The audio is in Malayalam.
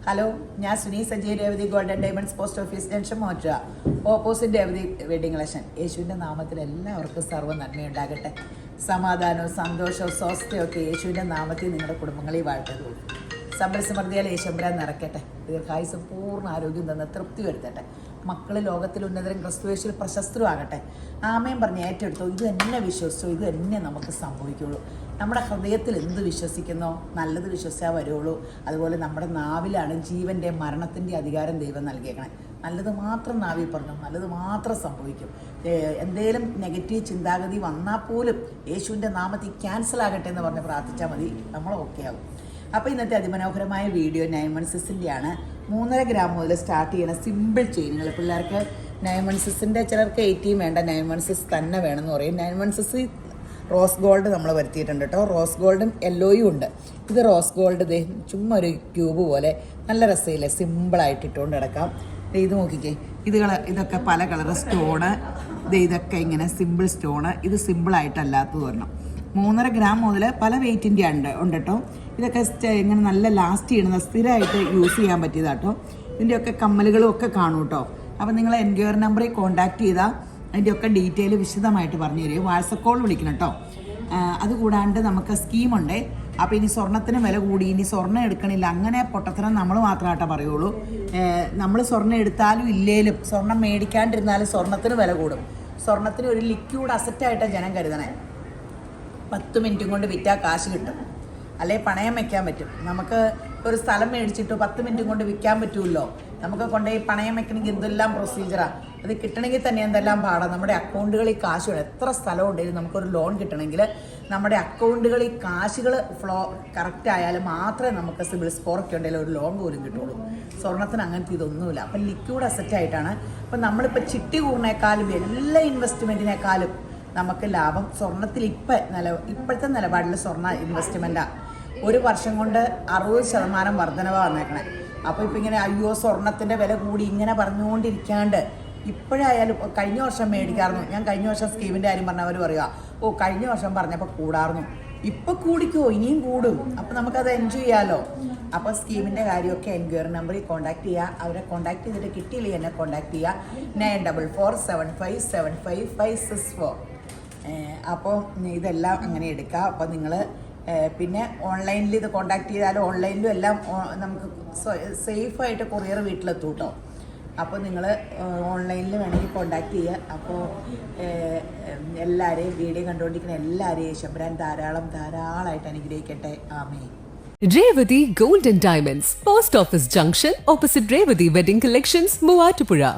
ഹലോ, ഞാൻ Suni Saji Revathi golden diamonds post office junction മോറ്റ ഓപ്പോസിറ്റ് രേവതി വെഡിങ് കളക്ഷൻ. യേശുവിൻ്റെ നാമത്തിൽ എല്ലാവർക്കും സർവ്വ നന്മയുണ്ടാകട്ടെ. സമാധാനവും സന്തോഷവും സ്വാസ്ഥ്യവും ഒക്കെ യേശുവിൻ്റെ നാമത്തിൽ നിങ്ങളുടെ കുടുംബങ്ങളിൽ വാഴ്ത്തതുള്ളൂ. സമ്പൽസമൃദ്ധിയാൽ യേശുമ്പരാൻ നിറയ്ക്കട്ടെ. ദീർഘായുസും പൂർണ്ണ ആരോഗ്യം തന്ന് തൃപ്തി വരുത്തട്ടെ. മക്കൾ ലോകത്തിൽ ഉന്നതരും ക്രിസ്തുവേശുവിൽ പ്രശസ്തരും ആകട്ടെ. ആമേൻ പറഞ്ഞ് ഏറ്റെടുത്തു. ഇത് എന്നെ വിശ്വസിച്ചു, ഇത് എന്നെ നമുക്ക് സംഭവിക്കുള്ളൂ. നമ്മുടെ ഹൃദയത്തിൽ എന്ത് വിശ്വസിക്കുന്നോ നല്ലത് വിശ്വസിച്ചാൽ വരുള്ളൂ. അതുപോലെ നമ്മുടെ നാവിലാണ് ജീവൻ്റെ മരണത്തിൻ്റെ അധികാരം ദൈവം നൽകിയേക്കണേ. നല്ലത് മാത്രം നാവിൽ പറഞ്ഞു, നല്ലത് മാത്രം സംഭവിക്കും. എന്തേലും നെഗറ്റീവ് ചിന്താഗതി വന്നാൽ പോലും യേശുവിൻ്റെ നാമത്തിൽ ക്യാൻസൽ ആകട്ടെ എന്ന് പറഞ്ഞ് പ്രാർത്ഥിച്ചാൽ മതി, നമ്മൾ ഓക്കെ ആകും. അപ്പോൾ ഇന്നത്തെ അതിമനോഹരമായ വീഡിയോ 916-ൻ്റെയാണ്. 3.5 ഗ്രാം മുതൽ സ്റ്റാർട്ട് ചെയ്യുന്ന സിമ്പിൾ ചെയിനുകൾ. പിള്ളേർക്ക് 916-ൻ്റെ ചിലർക്ക് 18 വേണ്ട, 916 തന്നെ വേണമെന്ന് പറയും. 916 റോസ് ഗോൾഡ് നമ്മൾ വരുത്തിയിട്ടുണ്ട് കേട്ടോ. റോസ് ഗോൾഡും യെല്ലോയും ഉണ്ട്. ഇത് റോസ് ഗോൾഡ് ചുമ്മാ ഒരു ക്യൂബ് പോലെ നല്ല രസമില്ലേ, സിമ്പിളായിട്ട് ഇട്ടുകൊണ്ട് കിടക്കാം. ഇത് നോക്കിക്കേ, ഇതൊക്കെ പല കളർ സ്റ്റോണ്. ഇതൊക്കെ ഇങ്ങനെ സിമ്പിൾ സ്റ്റോണ്. ഇത് സിമ്പിളായിട്ടല്ലാത്തത് വരണം. 3.5 ഗ്രാം മുതൽ പല വെയിറ്റിൻ്റെ ഉണ്ട് കേട്ടോ. ഇതൊക്കെ ഇങ്ങനെ നല്ല ലാസ്റ്റ് ചെയ്യണത്, സ്ഥിരമായിട്ട് യൂസ് ചെയ്യാൻ പറ്റിയതാട്ടോ. ഇതിൻ്റെയൊക്കെ കമ്മലുകളും ഒക്കെ കാണും കേട്ടോ. അപ്പോൾ നിങ്ങൾ എൻക്വയറി നമ്പറിൽ കോൺടാക്ട് ചെയ്താൽ അതിൻ്റെയൊക്കെ ഡീറ്റെയിൽ വിശദമായിട്ട് പറഞ്ഞു തരും. വാട്സപ്പ് കോൾ വിളിക്കണം കേട്ടോ. അതുകൂടാണ്ട് നമുക്ക് സ്കീമുണ്ട്. അപ്പോൾ ഇനി സ്വർണ്ണത്തിന് വില കൂടി, ഇനി സ്വർണ്ണം എടുക്കണില്ല, അങ്ങനെ പൊട്ടത്തരം നമ്മൾ മാത്രമായിട്ടേ പറയുള്ളൂ. നമ്മൾ സ്വർണ്ണം എടുത്താലും ഇല്ലേലും സ്വർണ്ണം മേടിക്കാണ്ടിരുന്നാലും സ്വർണ്ണത്തിന് വില കൂടും. സ്വർണ്ണത്തിന് ഒരു ലിക്വിഡ് അസറ്റായിട്ടാണ് ജനം കരുതണേ. 10 മിനിറ്റും കൊണ്ട് വിറ്റാൽ കാശ് കിട്ടും, അല്ലെങ്കിൽ പണയം വയ്ക്കാൻ പറ്റും. നമുക്ക് ഒരു സ്ഥലം മേടിച്ചിട്ട് 10 മിനിറ്റും കൊണ്ട് വിൽക്കാൻ പറ്റുമല്ലോ. നമുക്ക് കൊണ്ടുപോയി പണയം വെക്കണമെങ്കിൽ എന്തെല്ലാം പ്രൊസീജിയറാണ്. അത് കിട്ടണമെങ്കിൽ തന്നെ എന്തെല്ലാം പാടാം. നമ്മുടെ അക്കൗണ്ടുകളിൽ കാശ് വേണം. എത്ര സ്ഥലം ഉണ്ടെങ്കിലും നമുക്കൊരു ലോൺ കിട്ടണമെങ്കിൽ നമ്മുടെ അക്കൗണ്ടുകളിൽ കാശുകൾ ഫ്ലോ കറക്റ്റ് ആയാലും മാത്രമേ നമുക്ക് സിബിൽ സ്കോറൊക്കെ ഉണ്ടെങ്കിൽ ഒരു ലോൺ പോലും കിട്ടുള്ളൂ. സ്വർണ്ണത്തിന് അങ്ങനത്തെ ഇതൊന്നുമില്ല. അപ്പം ലിക്വിഡ് അസറ്റായിട്ടാണ്. അപ്പം നമ്മളിപ്പോൾ ചിട്ടി കൂറിനേക്കാളും എല്ലാ ഇൻവെസ്റ്റ്മെൻറ്റിനേക്കാളും നമുക്ക് ലാഭം സ്വർണ്ണത്തിൽ ഇപ്പോഴത്തെ നിലപാടിൽ സ്വർണ്ണ ഇൻവെസ്റ്റ്മെൻറ്റാണ്. 1 വർഷം കൊണ്ട് 60% വർധനവ് വന്നേക്കണേ. അപ്പോൾ ഇപ്പം ഇങ്ങനെ അയ്യോ സ്വർണ്ണത്തിൻ്റെ വില കൂടി ഇങ്ങനെ പറഞ്ഞുകൊണ്ടിരിക്കാണ്ട് ഇപ്പോഴായാലും കഴിഞ്ഞ വർഷം മേടിക്കാറുന്നു. ഞാൻ കഴിഞ്ഞ വർഷം സ്കീമിൻ്റെ കാര്യം പറഞ്ഞവർ പറയുക, കഴിഞ്ഞ വർഷം പറഞ്ഞപ്പോൾ കൂടാറുന്നു, ഇപ്പം കൂടിക്കോ, ഇനിയും കൂടും. അപ്പോൾ നമുക്കത് എൻജോയ് ചെയ്യാമല്ലോ. അപ്പോൾ സ്കീമിൻ്റെ കാര്യമൊക്കെ എൻക്വയറി നമ്പറിൽ കോൺടാക്ട് ചെയ്യുക. അവരെ കോൺടാക്ട് ചെയ്തിട്ട് കിട്ടിയില്ലേ എന്നെ കോൺടാക്ട് ചെയ്യുക. 9447575564. അപ്പോൾ ഇതെല്ലാം അങ്ങനെ എടുക്കുക. അപ്പോൾ നിങ്ങൾ പിന്നെ ഓൺലൈനിൽ ഇത് കോൺടാക്ട് ചെയ്താലും ഓൺലൈനിലും എല്ലാം നമുക്ക് സേഫായിട്ട് കൊറിയർ വീട്ടിലെത്തും കേട്ടോ. അപ്പോൾ നിങ്ങൾ ഓൺലൈനിൽ വേണമെങ്കിൽ കോൺടാക്ട് ചെയ്യുക. അപ്പോൾ എല്ലാവരെയും വീഡിയോ കണ്ടുകൊണ്ടിരിക്കുന്ന എല്ലാവരെയും ശബരാൻ ധാരാളമായിട്ട് അനുഗ്രഹിക്കട്ടെ. ആമേ. Revati Gold and Diamonds, Post Office Junction, opposite Revati Wedding Collections, Muvatupuzha.